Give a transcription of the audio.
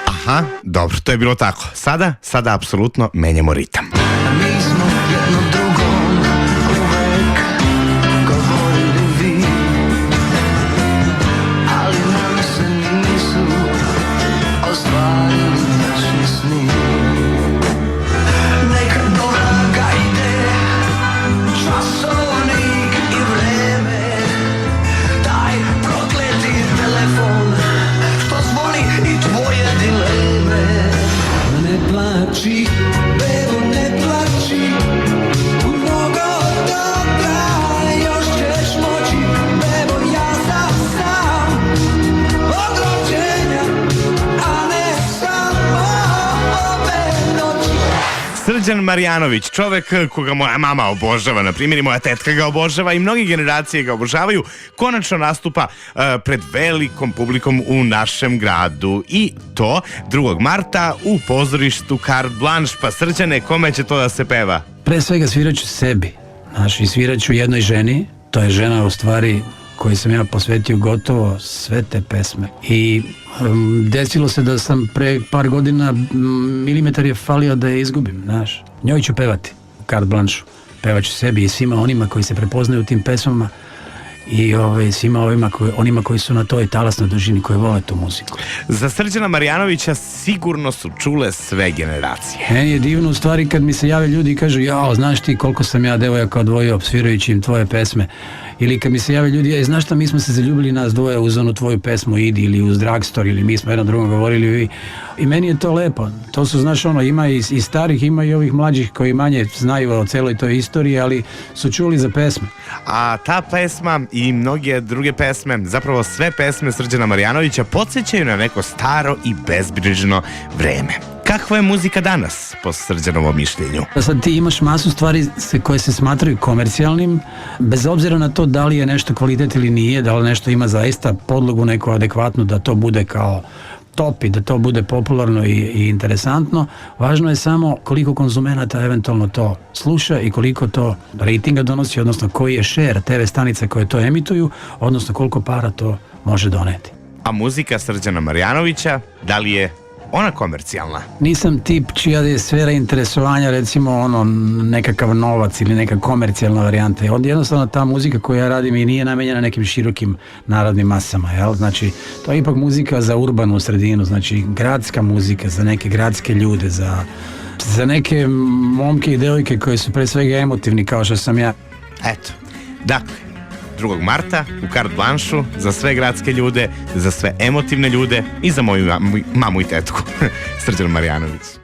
Aha, dobro, to je bilo tako. Sada apsolutno menjamo ritam. Mi smo jedno drugom uvek govorili vi, ali nam se nisu ostvarili naši sni. Neka doga ide časovnik i vreme, taj prokleti telefon što zvoni i tvoje dileme. Ne plači, bebo, ne plači, mnogo toga još ćeš moći, bebo, ja sam od rođenja, a ne samo ove noći. Srđan Marjanović, čovek koga moja mama obožava, na primjer, i moja tetka ga obožava i mnogi generacije ga obožavaju, konačno nastupa pred velikom publikom u našem gradu, i to 2. marta u pozorištu Carte Blanche. Pa Srđane, kome će to da se peva? Pre svega sviraću sebi, i sviraću jednoj ženi, to je žena u stvari koji sam ja posvetio gotovo sve te pesme. I desilo se da sam pre par godina, milimetar je falio da je izgubim, Njoj ću pevati u Carte Blanche-u. Pevaću sebi i svima onima koji se prepoznaju u tim pesmama i svima onima koji su na toj talasnoj dužini, koji vole tu muziku. Za Srđana Marjanovića sigurno su čule sve generacije. Meni je divno u stvari kad mi se jave ljudi i kažu: jao, znaš ti koliko sam ja devojaka odvojio svirajući im tvoje pesme. Ili kad mi se jave ljudi: znaš šta, mi smo se zaljubili nas dvoje uz onu tvoju pesmu Idi, ili uz Drugstore, ili mi smo jednom drugom govorili. I meni je to lepo. To su, ima i starih, ima i ovih mlađih koji manje znaju o celoj toj istoriji, ali su čuli za pesme. A ta pesma i mnoge druge pesme, zapravo sve pesme Srđana Marjanovića, podsjećaju na neko staro i bezbrižno vreme. Kakva je muzika danas, po Srđanovom mišljenju? Sad ti imaš masu stvari koje se smatraju komercijalnim, bez obzira na to da li je nešto kvalitet ili nije, da li nešto ima zaista podlogu neku adekvatnu da to bude kao top i da to bude popularno i interesantno. Važno je samo koliko konzumenata eventualno to sluša i koliko to rejtinga donosi, odnosno koji je share TV stanica koje to emituju, odnosno koliko para to može doneti. A muzika Srđana Marjanovića, da li je ona komercijalna? Nisam tip čija je sfera interesovanja recimo nekakav novac ili neka komercijalna varijanta. Jednostavno ta muzika koju ja radim i nije namenjena nekim širokim narodnim masama, jel? Znači, to je ipak muzika za urbanu sredinu, znači gradska muzika, za neke gradske ljude, za neke momke i devojke koji su pre svega emotivni kao što sam ja. Eto, dakle, 2. marta u Carte Blanche-u za sve gradske ljude, za sve emotivne ljude i za moju mamu i tetku. Srđan Marjanović.